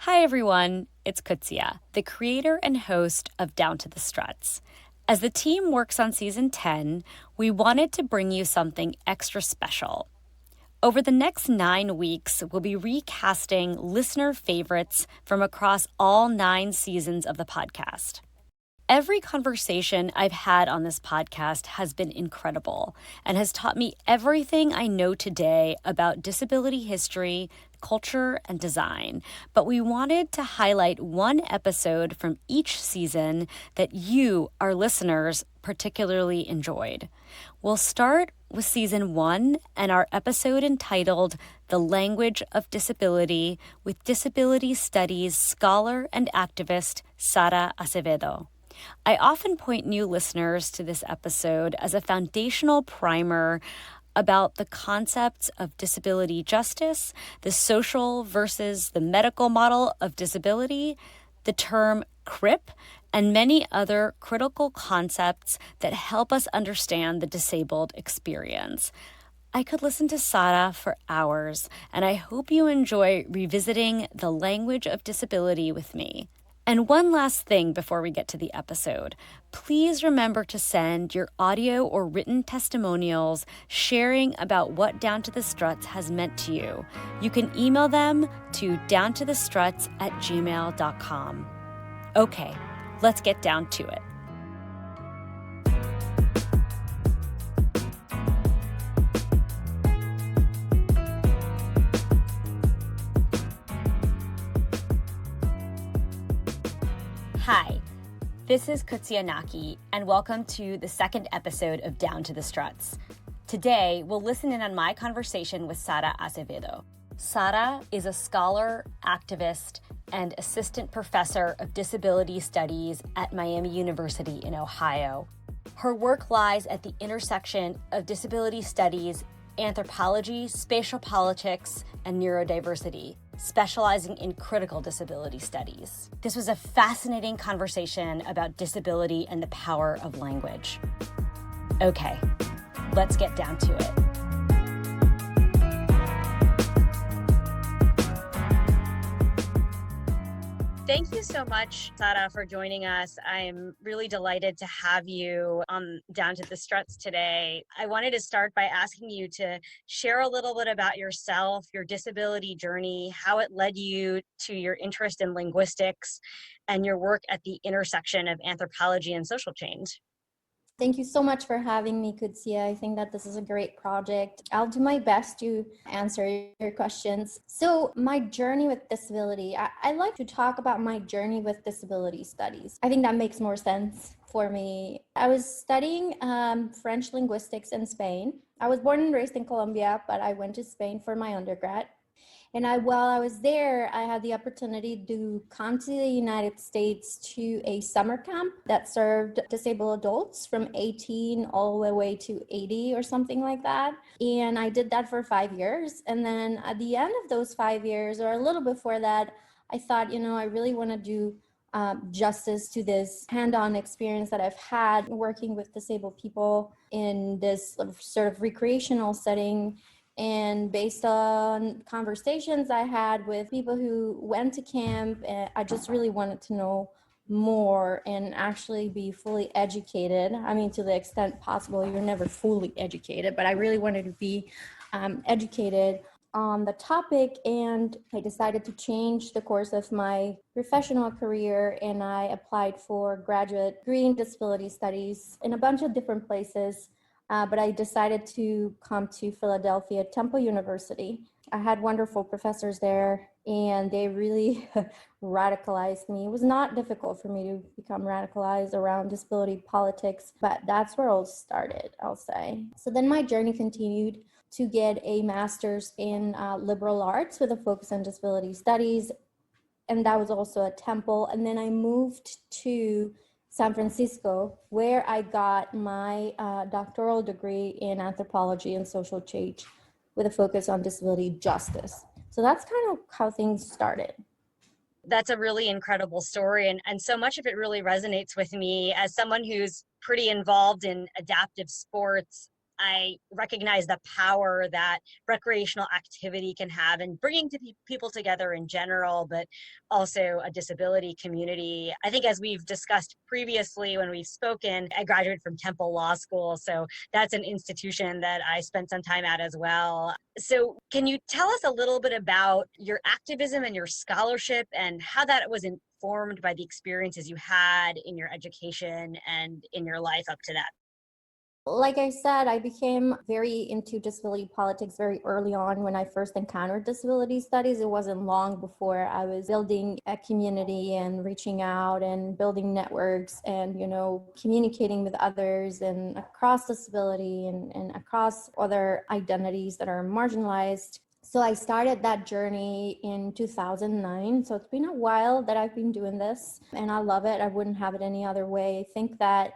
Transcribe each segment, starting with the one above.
Hi everyone, it's Kutsia, the creator and host of Down to the Struts. As the team works on season 10, we wanted to bring you something extra special. Over the next 9 weeks, we'll be recasting listener favorites from across all 9 seasons of the podcast. Every conversation I've had on this podcast has been incredible and has taught me everything I know today about disability history, culture, and design. But we wanted to highlight one episode from each season that you, our listeners, particularly enjoyed. We'll start with season 1 and our episode entitled The Language of Disability with disability studies scholar and activist Sara Acevedo. I often point new listeners to this episode as a foundational primer about the concepts of disability justice, the social versus the medical model of disability, the term crip, and many other critical concepts that help us understand the disabled experience. I could listen to Sara for hours, and I hope you enjoy revisiting the language of disability with me. And one last thing before we get to the episode. Please remember to send your audio or written testimonials sharing about what Down to the Struts has meant to you. You can email them to downtothestruts@gmail.com. Okay, let's get down to it. Hi, this is Kutsia Naki, and welcome to the second episode of Down to the Struts. Today, we'll listen in on my conversation with Sara Acevedo. Sara is a scholar, activist, and assistant professor of disability studies at Miami University in Ohio. Her work lies at the intersection of disability studies, anthropology, spatial politics, and neurodiversity, specializing in critical disability studies. This was a fascinating conversation about disability and the power of language. Okay, let's get down to it. Thank you so much, Sara, for joining us. I'm really delighted to have you on Down to the Struts today. I wanted to start by asking you to share a little bit about yourself, your disability journey, how it led you to your interest in linguistics, and your work at the intersection of anthropology and social change. Thank you so much for having me, Kutsia. I think that this is a great project. I'll do my best to answer your questions. So my journey with disability, I like to talk about my journey with disability studies. I think that makes more sense for me. I was studying French linguistics in Spain. I was born and raised in Colombia, but I went to Spain for my undergrad. And while I was there, I had the opportunity to come to the United States to a summer camp that served disabled adults from 18 all the way to 80 or something like that. And I did that for 5 years. And then at the end of those 5 years, or a little before that, I thought, I really want to do justice to this hand-on experience that I've had working with disabled people in this sort of recreational setting. And based on conversations I had with people who went to camp, I just really wanted to know more and actually be fully educated. I mean, to the extent possible, you're never fully educated, but I really wanted to be educated on the topic. And I decided to change the course of my professional career, and I applied for graduate degree in disability studies in a bunch of different places. But I decided to come to Philadelphia, Temple University. I had wonderful professors there, and they really radicalized me. It was not difficult for me to become radicalized around disability politics, but that's where it all started, I'll say. So then my journey continued to get a master's in liberal arts with a focus on disability studies, and that was also at Temple. And then I moved to San Francisco, where I got my doctoral degree in anthropology and social change with a focus on disability justice. So that's kind of how things started. That's a really incredible story. And so much of it really resonates with me as someone who's pretty involved in adaptive sports. I recognize the power that recreational activity can have in bringing people together in general, but also a disability community. I think, as we've discussed previously when we've spoken, I graduated from Temple Law School, so that's an institution that I spent some time at as well. So can you tell us a little bit about your activism and your scholarship and how that was informed by the experiences you had in your education and in your life up to that? Like I said, I became very into disability politics very early on when I first encountered disability studies. It wasn't long before I was building a community and reaching out and building networks and, communicating with others and across disability and across other identities that are marginalized. So I started that journey in 2009. So it's been a while that I've been doing this and I love it. I wouldn't have it any other way. I think that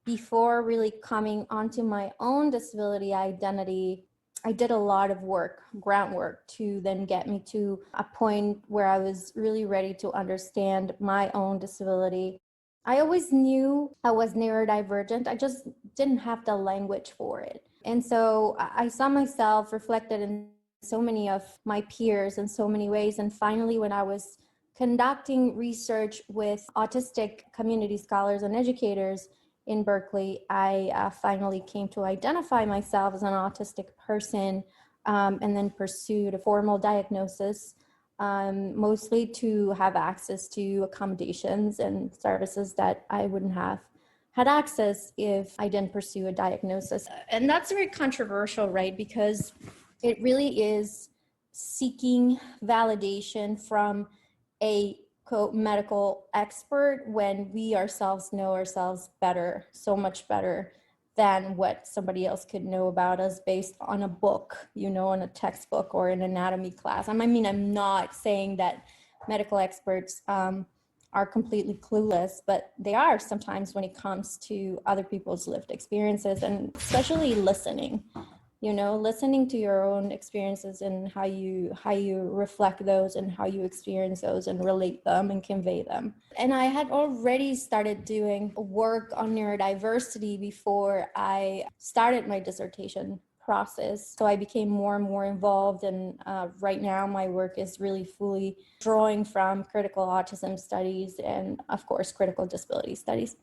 before really coming onto my own disability identity, I did a lot of work, groundwork, to then get me to a point where I was really ready to understand my own disability. I always knew I was neurodivergent. I just didn't have the language for it. And so I saw myself reflected in so many of my peers in so many ways. And finally, when I was conducting research with autistic community scholars and educators in Berkeley, I finally came to identify myself as an autistic person, and then pursued a formal diagnosis, mostly to have access to accommodations and services that I wouldn't have had access if I didn't pursue a diagnosis. And that's very controversial, right? Because it really is seeking validation from a medical expert when we ourselves know ourselves better, so much better than what somebody else could know about us based on a book, on a textbook or an anatomy class. I'm not saying that medical experts are completely clueless, but they are sometimes when it comes to other people's lived experiences, and especially listening to your own experiences and how you reflect those and how you experience those and relate them and convey them. And I had already started doing work on neurodiversity before I started my dissertation process. So I became more and more involved, and right now my work is really fully drawing from critical autism studies and, of course, critical disability studies.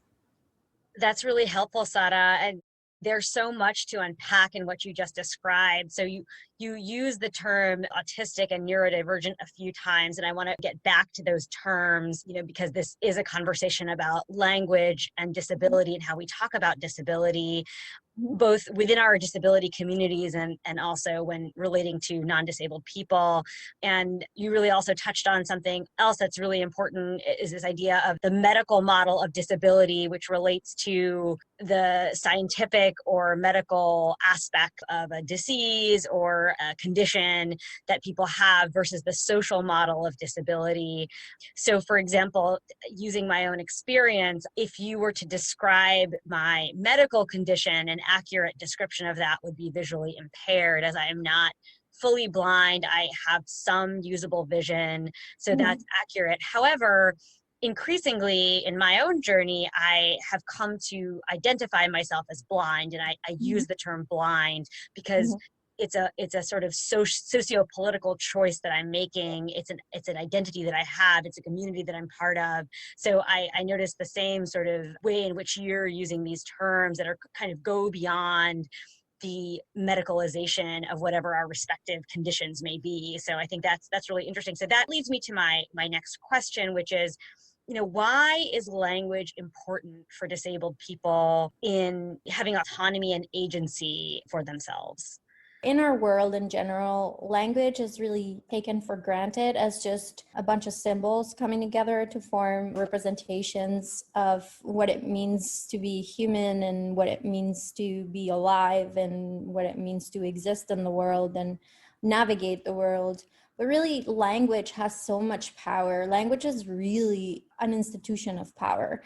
That's really helpful, Sara. And there's so much to unpack in what you just described. So you use the term autistic and neurodivergent a few times, and I want to get back to those terms, because this is a conversation about language and disability and how we talk about disability, both within our disability communities and also when relating to non-disabled people. And you really also touched on something else that's really important, is this idea of the medical model of disability, which relates to the scientific or medical aspect of a disease or a condition that people have versus the social model of disability. So, for example, using my own experience, if you were to describe my medical condition, an accurate description of that would be visually impaired, as I am not fully blind. I have some usable vision, so that's accurate. However, increasingly in my own journey, I have come to identify myself as blind, and I use the term blind because it's a sort of socio-political choice that I'm making. It's an identity that I have. It's a community that I'm part of. So I noticed the same sort of way in which you're using these terms that are kind of go beyond the medicalization of whatever our respective conditions may be. So I think that's really interesting. So that leads me to my next question, which is, why is language important for disabled people in having autonomy and agency for themselves? In our world in general, language is really taken for granted as just a bunch of symbols coming together to form representations of what it means to be human and what it means to be alive and what it means to exist in the world and navigate the world. But really, language has so much power. Language is really an institution of power.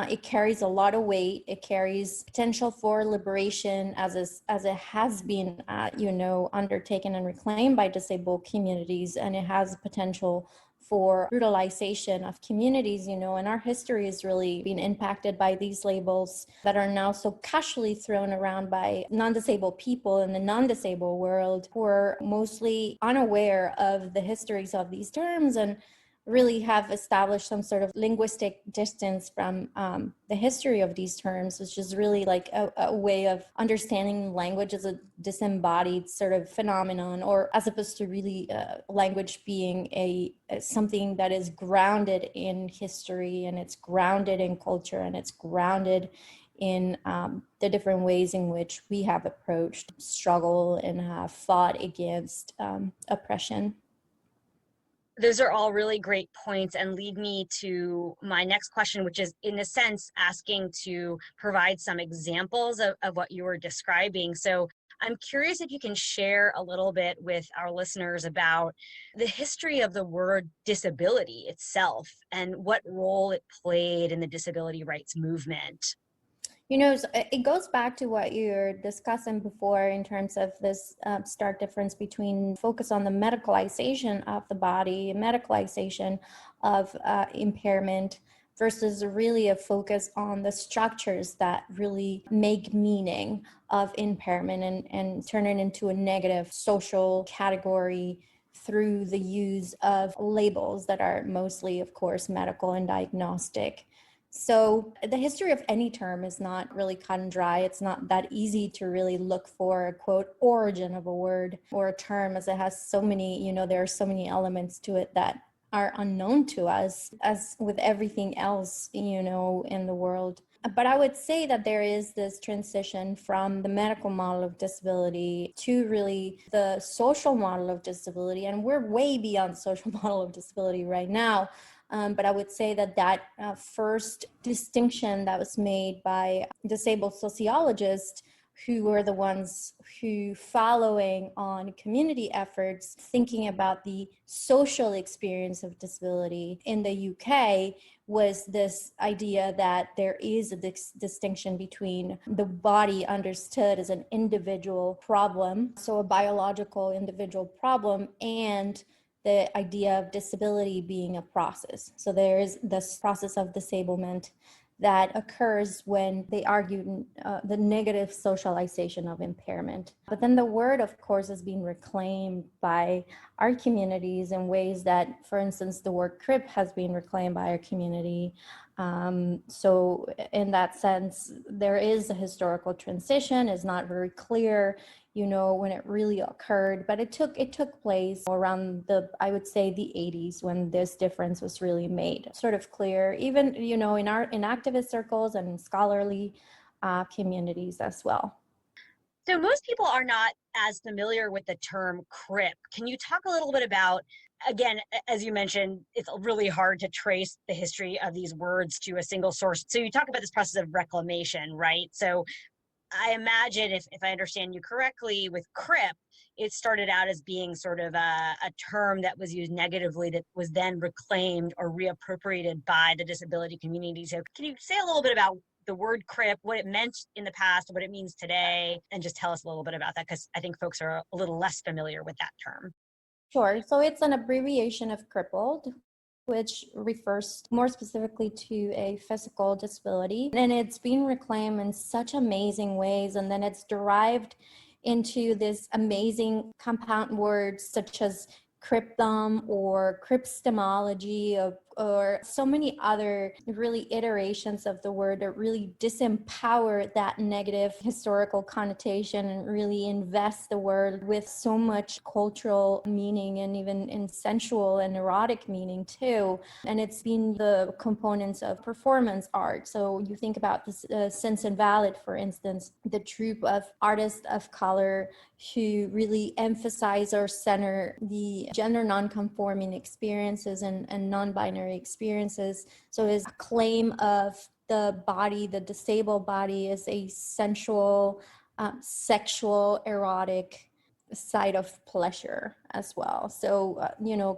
It carries a lot of weight. It carries potential for liberation, as it has been, undertaken and reclaimed by disabled communities, and it has potential for brutalization of communities, and our history has really been impacted by these labels that are now so casually thrown around by non-disabled people in the non-disabled world who are mostly unaware of the histories of these terms and really have established some sort of linguistic distance from the history of these terms, which is really like a way of understanding language as a disembodied sort of phenomenon, or as opposed to really language being a something that is grounded in history, and it's grounded in culture, and it's grounded in the different ways in which we have approached struggle and have fought against oppression. Those are all really great points and lead me to my next question, which is, in a sense, asking to provide some examples of what you were describing. So I'm curious if you can share a little bit with our listeners about the history of the word disability itself and what role it played in the disability rights movement. It goes back to what you were discussing before in terms of this stark difference between focus on the medicalization of the body, medicalization of impairment, versus really a focus on the structures that really make meaning of impairment and turn it into a negative social category through the use of labels that are mostly, of course, medical and diagnostic. So the history of any term is not really cut and dry. It's not that easy to really look for a quote origin of a word or a term, as it has so many, there are so many elements to it that are unknown to us, as with everything else, in the world. But I would say that there is this transition from the medical model of disability to really the social model of disability. And we're way beyond the social model of disability right now. But I would say that first distinction that was made by disabled sociologists, who were the ones who, following on community efforts, thinking about the social experience of disability in the UK, was this idea that there is a distinction between the body understood as an individual problem, so a biological individual problem, and the idea of disability being a process. So there is this process of disablement that occurs when they argue the negative socialization of impairment. But then the word, of course, is being reclaimed by our communities in ways that, for instance, the word crip has been reclaimed by our community. So in that sense, there is a historical transition. It's not very clear, when it really occurred, but it took place around I would say the 80s, when this difference was really made sort of clear, even, in activist circles and scholarly communities as well. So most people are not as familiar with the term crip. Can you talk a little bit about, again, as you mentioned, it's really hard to trace the history of these words to a single source. So you talk about this process of reclamation, right? So I imagine, if I understand you correctly, with crip, it started out as being sort of a term that was used negatively that was then reclaimed or reappropriated by the disability community. So can you say a little bit about the word crip, what it meant in the past, what it means today, and just tell us a little bit about that, because I think folks are a little less familiar with that term. Sure. So it's an abbreviation of crippled, which refers more specifically to a physical disability. And it's been reclaimed in such amazing ways. And then it's derived into this amazing compound words such as cryptum or crypstemology, or so many other really iterations of the word that really disempower that negative historical connotation and really invest the word with so much cultural meaning, and even in sensual and erotic meaning too. And it's been the components of performance art. So you think about this Sense Invalid, for instance, the troupe of artists of color who really emphasize or center the gender non-conforming experiences and non-binary experiences. So his claim of the body, the disabled body, is a sensual, sexual, erotic side of pleasure as well. So,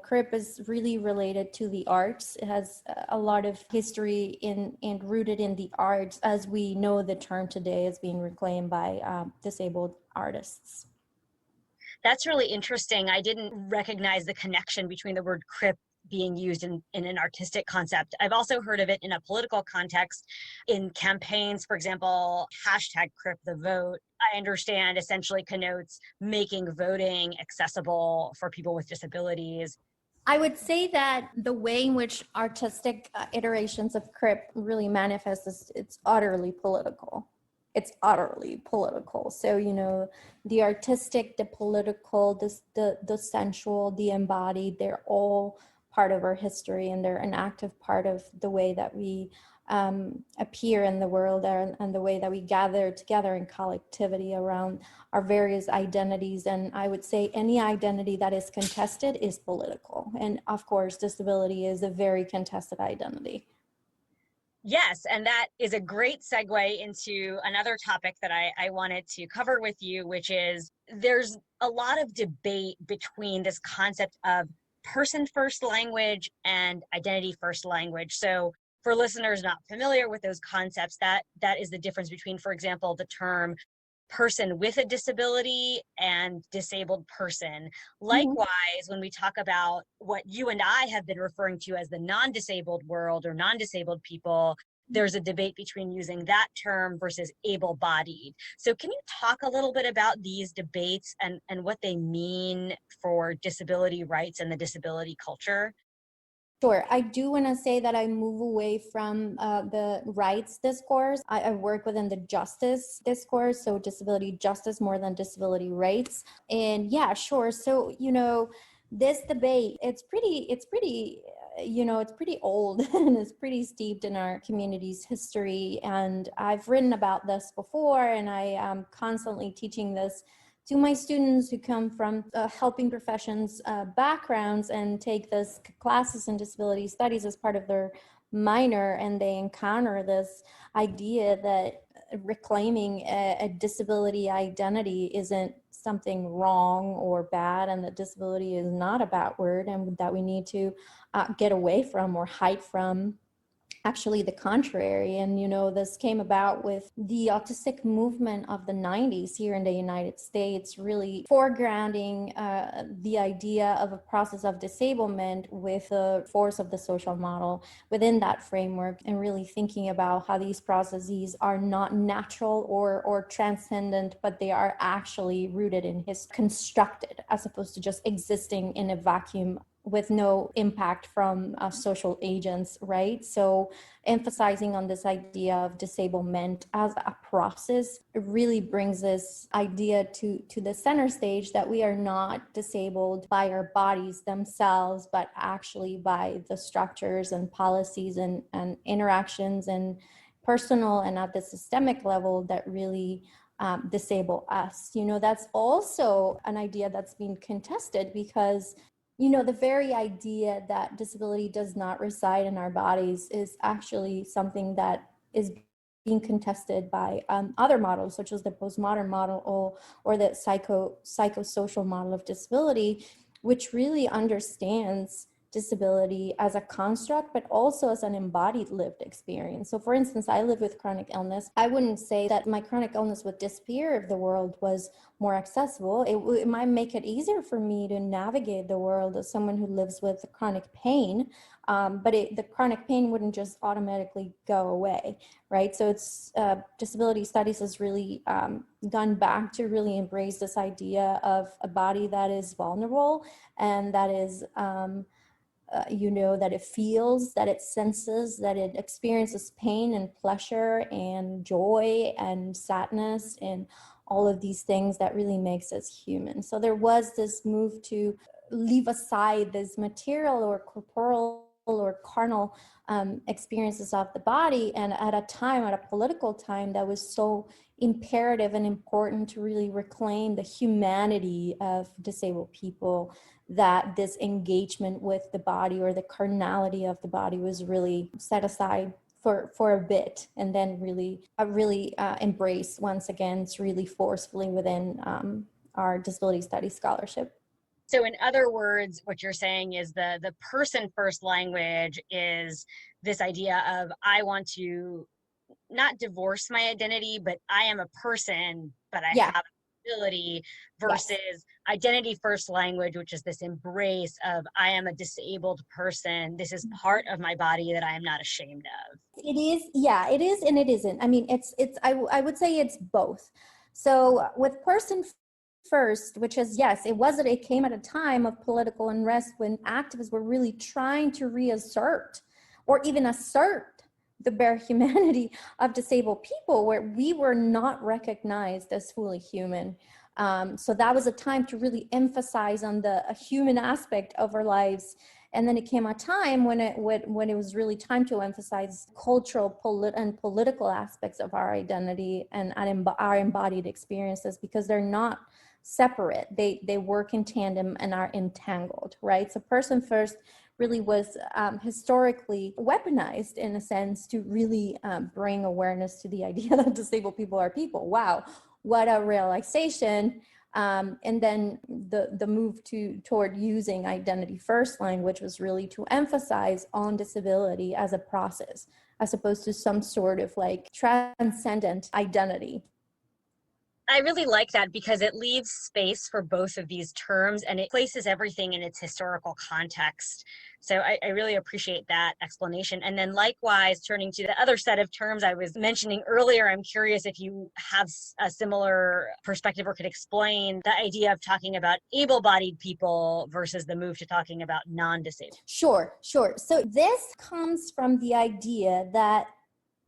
crip is really related to the arts. It has a lot of history and rooted in the arts, as we know the term today is being reclaimed by disabled artists. That's really interesting. I didn't recognize the connection between the word crip being used in an artistic concept. I've also heard of it in a political context in campaigns. For example, hashtag crip the vote, I understand essentially connotes making voting accessible for people with disabilities. I would say that the way in which artistic iterations of crip really manifest is it's utterly political. It's utterly political. So, the artistic, the political, the sensual, the embodied, they're all part of our history, and they're an active part of the way that we appear in the world, and the way that we gather together in collectivity around our various identities. And I would say any identity that is contested is political. And of course, disability is a very contested identity. Yes, and that is a great segue into another topic that I wanted to cover with you, which is there's a lot of debate between this concept of person first language and identity first language. So for listeners not familiar with those concepts, that is the difference between, for example, the term person with a disability and disabled person. Mhm. Likewise, when we talk about what you and I have been referring to as the non-disabled world or non-disabled people, there's a debate between using that term versus able-bodied. So can you talk a little bit about these debates and what they mean for disability rights and the disability culture? Sure. I do want to say that I move away from the rights discourse. I work within the justice discourse, so disability justice more than disability rights. And yeah, sure. So, this debate, it's pretty old and it's pretty steeped in our community's history. And I've written about this before, and I am constantly teaching this to my students who come from helping professions backgrounds and take this classes in disability studies as part of their minor, and they encounter this idea that reclaiming a disability identity isn't something wrong or bad, and that disability is not a bad word, and that we need to get away from or hide from. Actually, the contrary. And this came about with the autistic movement of the 90s here in the United States, really foregrounding the idea of a process of disablement with the force of the social model within that framework, and really thinking about how these processes are not natural or transcendent, but they are actually rooted in history, constructed, as opposed to just existing in a vacuum with no impact from social agents, right? So emphasizing on this idea of disablement as a process really brings this idea to the center stage, that we are not disabled by our bodies themselves, but actually by the structures and policies and interactions and personal and at the systemic level that really disable us. That's also an idea that's been contested, because the very idea that disability does not reside in our bodies is actually something that is being contested by other models, such as the postmodern model, or the psychosocial model of disability, which really understands disability as a construct, but also as an embodied lived experience. So for instance, I live with chronic illness. I wouldn't say that my chronic illness would disappear if the world was more accessible. It might make it easier for me to navigate the world as someone who lives with chronic pain, but the chronic pain wouldn't just automatically go away, right? So it's disability studies has really gone back to really embrace this idea of a body that is vulnerable, and that is that it feels, that it senses, that it experiences pain and pleasure and joy and sadness and all of these things that really makes us human. So there was this move to leave aside this material or corporal or carnal experiences of the body, and at a political time that was so imperative and important to really reclaim the humanity of disabled people, that this engagement with the body or the carnality of the body was really set aside for a bit, and then really embraced once again. It's really forcefully within our disability studies scholarship. So in other words, what you're saying is the person first language is this idea of I want to not divorce my identity, but I am a person, but I Yeah. have an ability, Yes. versus identity first language, which is this embrace of I am a disabled person. This is part of my body that I am not ashamed of. It is, yeah, it is, and it isn't. I mean, I would say it's both. So with person first, which is, yes, it came at a time of political unrest when activists were really trying to reassert or even assert the bare humanity of disabled people, where we were not recognized as fully human. So that was a time to really emphasize on the human aspect of our lives. And then it came a time when it was really time to emphasize cultural and political aspects of our identity and our embodied experiences, because they're not separate. They work in tandem and are entangled, right? So person first really was historically weaponized in a sense to really bring awareness to the idea that disabled people are people. Wow, what a realization. And then the move toward using identity first language was really to emphasize on disability as a process, as opposed to some sort of like transcendent identity. I really like that because it leaves space for both of these terms and it places everything in its historical context. So I really appreciate that explanation. And then likewise, turning to the other set of terms I was mentioning earlier, I'm curious if you have a similar perspective or could explain the idea of talking about able-bodied people versus the move to talking about non-disabled. Sure. So this comes from the idea that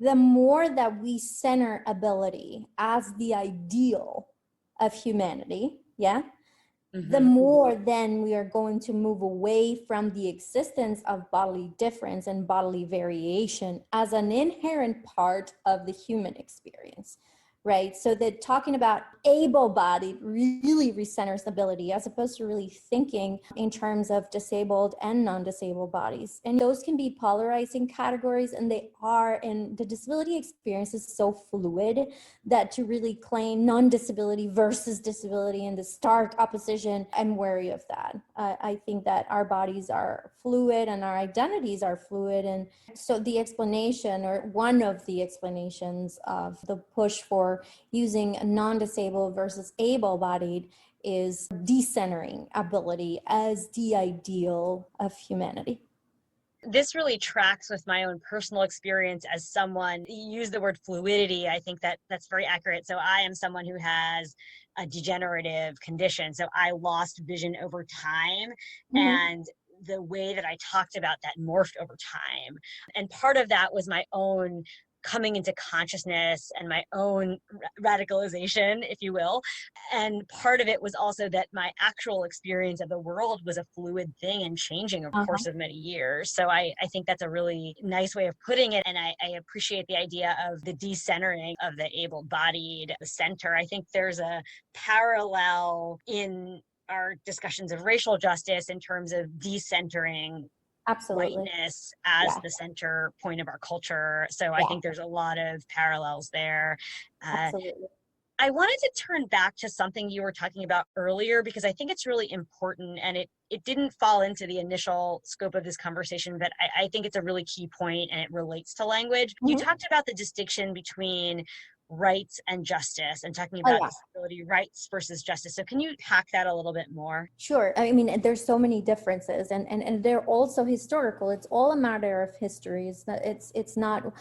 the more that we center ability as the ideal of humanity, yeah, the more then we are going to move away from the existence of bodily difference and bodily variation as an inherent part of the human experience, right? So that talking about able-bodied really recenters ability, as opposed to really thinking in terms of disabled and non-disabled bodies. And those can be polarizing categories, and they are, and the disability experience is so fluid that to really claim non-disability versus disability in the stark opposition, I'm wary of that. I think that our bodies are fluid and our identities are fluid. And so the explanation, or one of the explanations of the push for using non-disabled versus able-bodied, is decentering ability as the ideal of humanity. This really tracks with my own personal experience as someone. You use the word fluidity. I think that that's very accurate. So I am someone who has a degenerative condition. So I lost vision over time. And the way that I talked about that morphed over time. And part of that was my own coming into consciousness and my own radicalization, if you will. And part of it was also that my actual experience of the world was a fluid thing and changing over the course of many years. So I think that's a really nice way of putting it. And I appreciate the idea of the decentering of the able-bodied center. I think there's a parallel in our discussions of racial justice in terms of decentering Absolutely. whiteness as the center point of our culture. So I think there's a lot of parallels there. Absolutely. I wanted to turn back to something you were talking about earlier, because I think it's really important, and it didn't fall into the initial scope of this conversation, but I think it's a really key point and it relates to language. You talked about the distinction between rights and justice and talking about disability rights versus justice. So can you hack that a little bit more? Sure. I mean, there's so many differences, and they're also historical. It's all a matter of history. It's not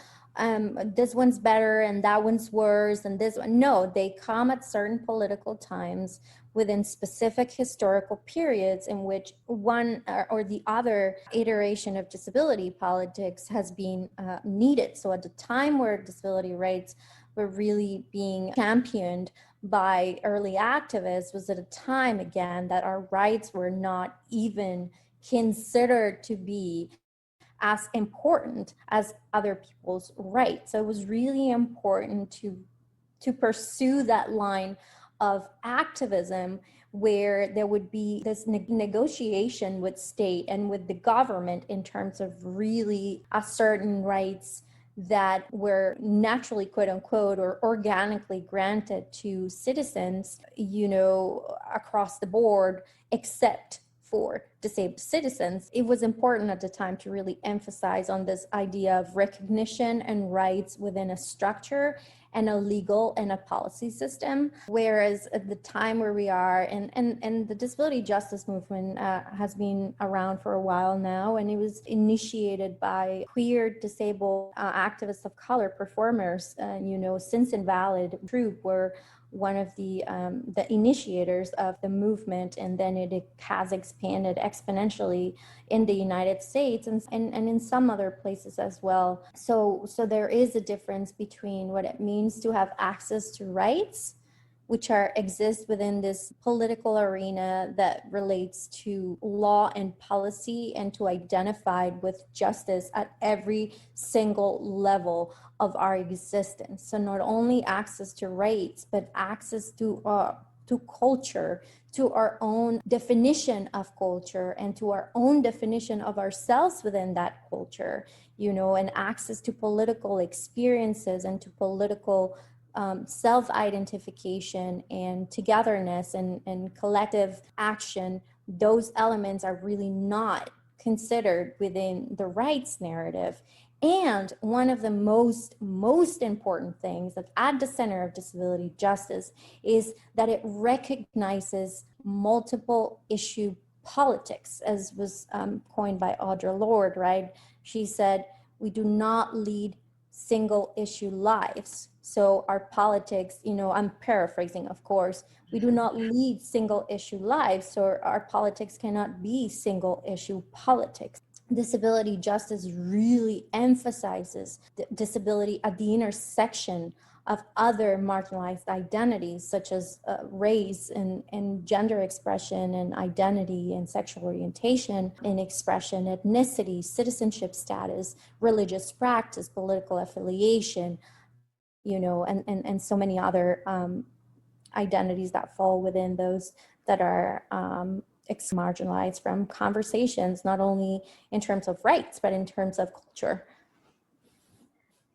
this one's better and that one's worse and this one. No, they come at certain political times within specific historical periods in which one or the other iteration of disability politics has been needed. So at the time where disability rights were really being championed by early activists was at a time, again, that our rights were not even considered to be as important as other people's rights. So it was really important to pursue that line of activism where there would be this negotiation with state and with the government in terms of really ascertain rights that were naturally, quote unquote, or organically granted to citizens, across the board, except for disabled citizens, it was important at the time to really emphasize on this idea of recognition and rights within a structure and a legal and a policy system. Whereas at the time where we are, and the disability justice movement has been around for a while now, and it was initiated by queer disabled activists of color, performers, Since Invalid troupe were one of the initiators of the movement, and then it has expanded exponentially in the United States and in some other places as well. So there is a difference between what it means to have access to rights, which exist within this political arena that relates to law and policy, and to identify with justice at every single level of our existence. So not only access to rights, but access to culture, to our own definition of culture, and to our own definition of ourselves within that culture, and access to political experiences and to political self-identification and togetherness and collective action. Those elements are really not considered within the rights narrative. And one of the most important things that's at the center of disability justice is that it recognizes multiple issue politics, as was coined by Audre Lorde, right? She said, we do not lead single issue lives. So our politics, I'm paraphrasing, of course, we do not lead single issue lives, so our politics cannot be single issue politics. Disability justice really emphasizes disability at the intersection of other marginalized identities, such as race and gender expression and identity and sexual orientation and expression, ethnicity, citizenship status, religious practice, political affiliation, and so many other identities that fall within those that are marginalized from conversations, not only in terms of rights, but in terms of culture.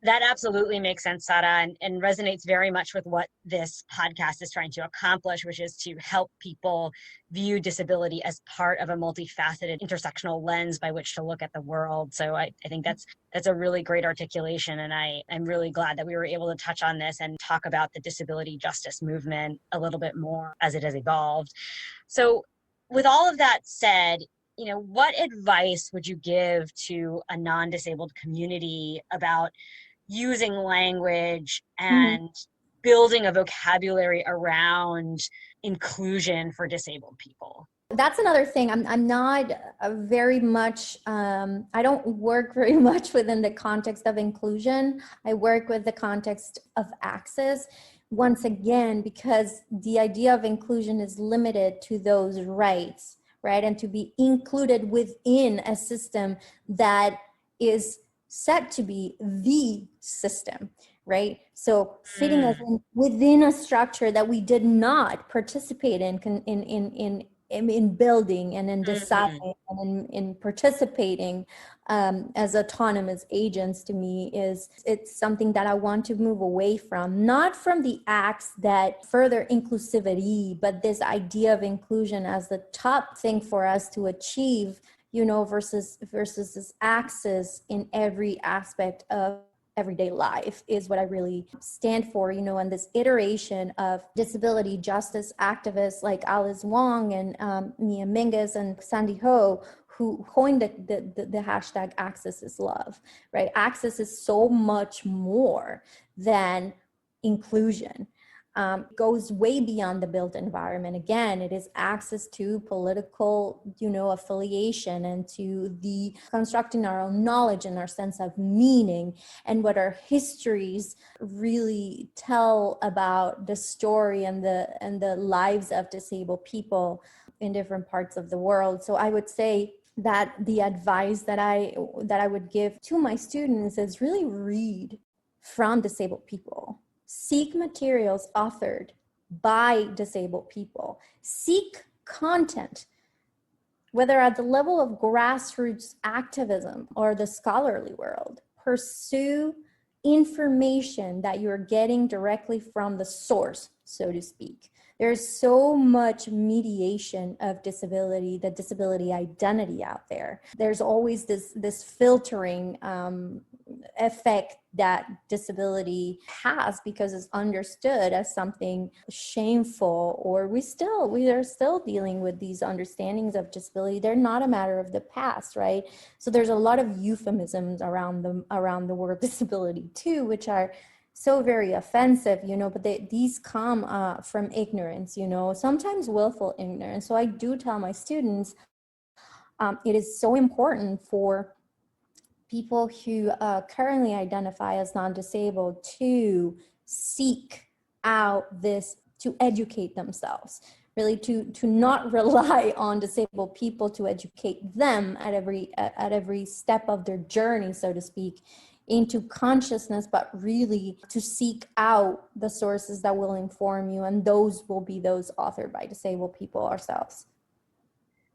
That absolutely makes sense, Sara, and resonates very much with what this podcast is trying to accomplish, which is to help people view disability as part of a multifaceted intersectional lens by which to look at the world. So I think that's a really great articulation, and I'm really glad that we were able to touch on this and talk about the disability justice movement a little bit more as it has evolved. So with all of that said, what advice would you give to a non-disabled community about using language and building a vocabulary around inclusion for disabled people? That's another thing. I'm not very much, I don't work very much within the context of inclusion. I work with the context of access. Once again, because the idea of inclusion is limited to those rights, right? And to be included within a system that is set to be the system, right? So fitting us within a structure that we did not participate in building and in deciding and in participating as autonomous agents, to me, it's something that I want to move away from, not from the acts that further inclusivity, but this idea of inclusion as the top thing for us to achieve, versus this access in every aspect of everyday life is what I really stand for, and this iteration of disability justice activists like Alice Wong and Mia Mingus and Sandy Ho, who coined the hashtag access is love, right? Access is so much more than inclusion. Goes way beyond the built environment. Again, it is access to political, affiliation, and to the constructing our own knowledge and our sense of meaning, and what our histories really tell about the story and the lives of disabled people in different parts of the world. So I would say that the advice that I would give to my students is really read from disabled people. Seek materials authored by disabled people. Seek content, whether at the level of grassroots activism or the scholarly world. Pursue information that you're getting directly from the source, so to speak. There's so much mediation of disability, the disability identity out there. There's always this filtering effect that disability has, because it's understood as something shameful, or we are still dealing with these understandings of disability. They're not a matter of the past, right? So there's a lot of euphemisms around the word disability too, which are so very offensive, but these come from ignorance, sometimes willful ignorance. So I do tell my students, it is so important for people who currently identify as non-disabled to seek out this, to educate themselves, really to not rely on disabled people to educate them at every step of their journey, so to speak, into consciousness, but really to seek out the sources that will inform you, and those will be those authored by disabled people ourselves.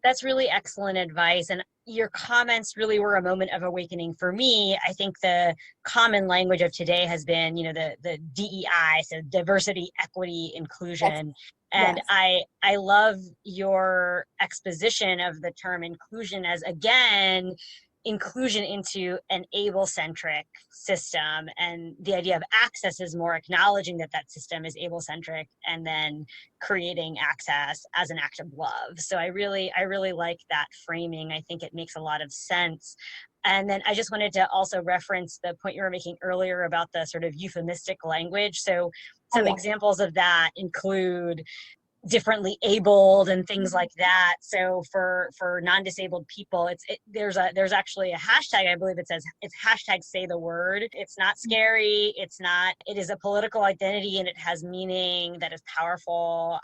That's really excellent advice. And your comments really were a moment of awakening for me. I think the common language of today has been, the DEI, so diversity, equity, inclusion. Yes. And Yes. I love your exposition of the term inclusion as, again, inclusion into an able-centric system, and the idea of access is more acknowledging that system is able-centric and then creating access as an act of love. So I really like that framing. I think it makes a lot of sense. And then I just wanted to also reference the point you were making earlier about the sort of euphemistic language. So some examples of that include differently abled and things like that. So for non-disabled people, there's actually a hashtag, I believe it says, it's hashtag say the word. It's not scary. It is a political identity, and it has meaning that is powerful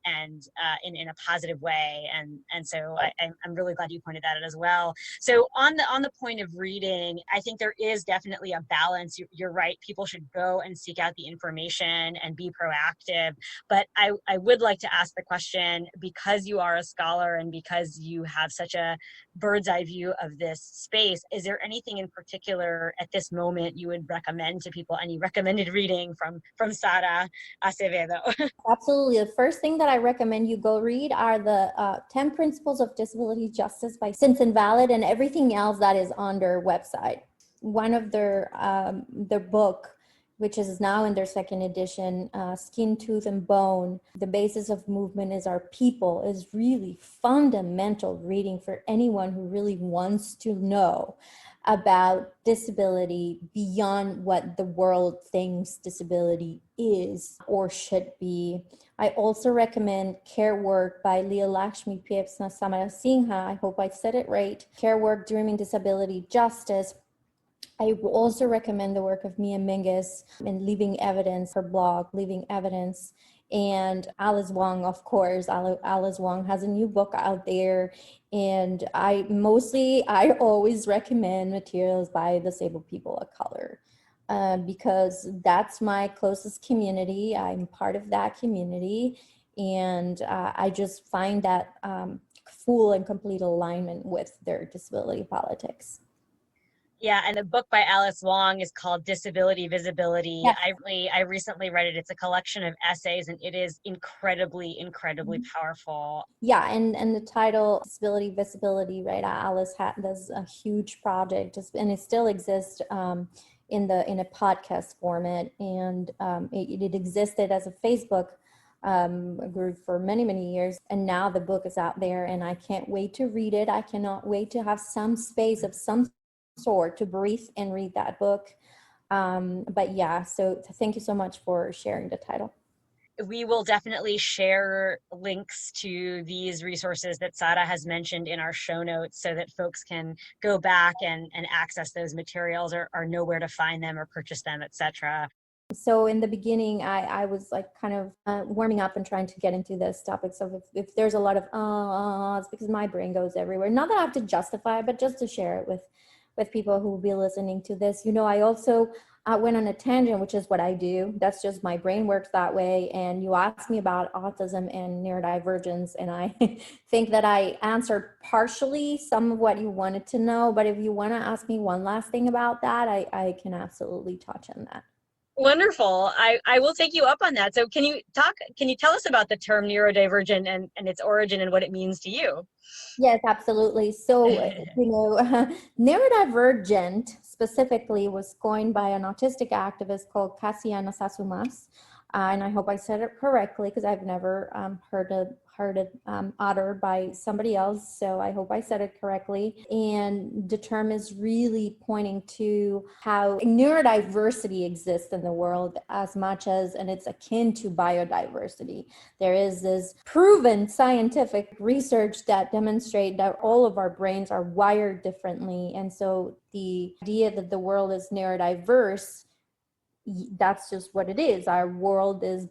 and in a positive way. And so I'm really glad you pointed that out as well. So on the point of reading, I think there is definitely a balance. You're right. People should go and seek out the information and be proactive. But I would like to ask the question, because you are a scholar and because you have such a bird's eye view of this space, is there anything in particular at this moment you would recommend to people? Any recommended reading from Sara Acevedo? Absolutely. The first thing that I recommend you go read are the 10 Principles of Disability Justice by Since Invalid, and everything else that is on their website. One of their book, which is now in their second edition, Skin, Tooth, and Bone, The Basis of Movement is Our People, is really fundamental reading for anyone who really wants to know about disability beyond what the world thinks disability is or should be. I also recommend Care Work by Leah Lakshmi Piepsna Samarasinghe. I hope I said it right. Care Work, Dreaming Disability Justice. I also recommend the work of Mia Mingus in Leaving Evidence, her blog, Leaving Evidence, and Alice Wong, of course. Alice Wong has a new book out there, and I always recommend materials by disabled people of color because that's my closest community. I'm part of that community, and I just find that full and complete alignment with their disability politics. Yeah, and the book by Alice Wong is called Disability Visibility. Yes. I recently read it. It's a collection of essays, and it is incredibly powerful. Yeah, and the title Disability Visibility, right? Alice does a huge project, and it still exists in a podcast format, and it existed as a Facebook group for many years, and now the book is out there, and I can't wait to read it. I cannot wait to have some space of some sort to breathe and read that book. But yeah, so thank you so much for sharing the title. We will definitely share links to these resources that Sara has mentioned in our show notes so that folks can go back and access those materials or know where to find them or purchase them, etc. So in the beginning, I was like kind of warming up and trying to get into this topic. So if there's a lot of it's because my brain goes everywhere. Not that I have to justify it, but just to share it with people who will be listening to this. I also went on a tangent, which is what I do. That's just my brain works that way. And you asked me about autism and neurodivergence, and I think that I answered partially some of what you wanted to know. But if you want to ask me one last thing about that, I can absolutely touch on that. Wonderful. I will take you up on that. So can you tell us about the term neurodivergent and its origin and what it means to you? Yes, absolutely. So, neurodivergent specifically was coined by an autistic activist called Cassiana Sasumas. And I hope I said it correctly because I've never heard it uttered by somebody else. So I hope I said it correctly. And the term is really pointing to how neurodiversity exists in the world as much as, and it's akin to biodiversity. There is this proven scientific research that demonstrate that all of our brains are wired differently. And so the idea that the world is neurodiverse, that's just what it is. Our world is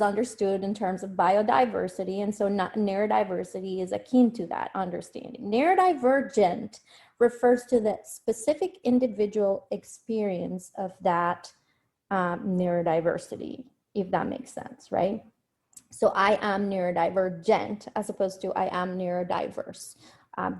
understood in terms of biodiversity, and so neurodiversity is akin to that understanding. Neurodivergent refers to the specific individual experience of that neurodiversity, if that makes sense, right? So I am neurodivergent as opposed to I am neurodiverse.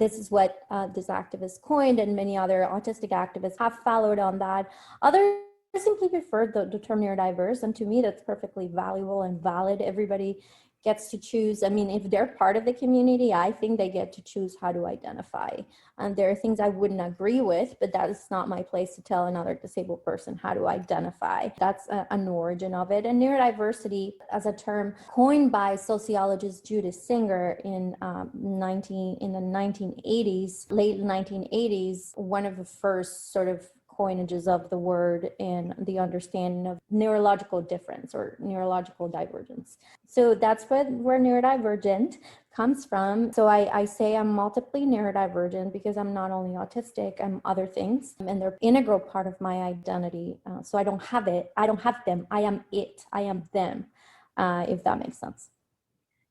This is what this activist coined, and many other autistic activists have followed on that. Others simply prefer the term neurodiverse, and to me that's perfectly valuable and valid. Everybody gets to choose. I mean, if they're part of the community, I think they get to choose how to identify. And there are things I wouldn't agree with, but that is not my place to tell another disabled person how to identify. That's an origin of it. And neurodiversity as a term coined by sociologist Judith Singer in the 1980s, late 1980s, one of the first sort of coinages of the word and the understanding of neurological difference or neurological divergence. So that's where neurodivergent comes from. So I say I'm multiply neurodivergent because I'm not only autistic, I'm other things, and they're integral part of my identity. So I don't have them, I am it, I am them, if that makes sense.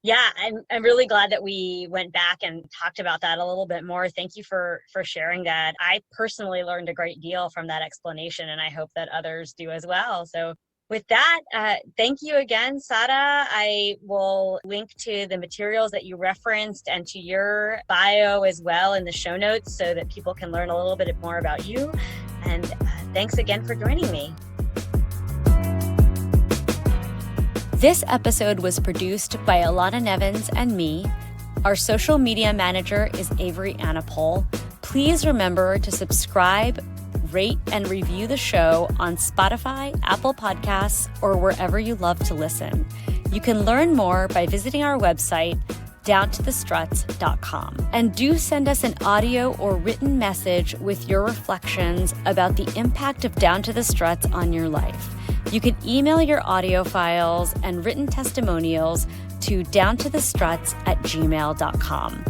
Yeah, I'm really glad that we went back and talked about that a little bit more. Thank you for sharing that. I personally learned a great deal from that explanation, and I hope that others do as well. So with that, thank you again, Sara. I will link to the materials that you referenced and to your bio as well in the show notes so that people can learn a little bit more about you. And thanks again for joining me. This episode was produced by Alana Nevins and me. Our social media manager is Avery Anapol. Please remember to subscribe, rate, and review the show on Spotify, Apple Podcasts, or wherever you love to listen. You can learn more by visiting our website, downtothestruts.com. And do send us an audio or written message with your reflections about the impact of Down to the Struts on your life. You can email your audio files and written testimonials to downtothestruts@gmail.com.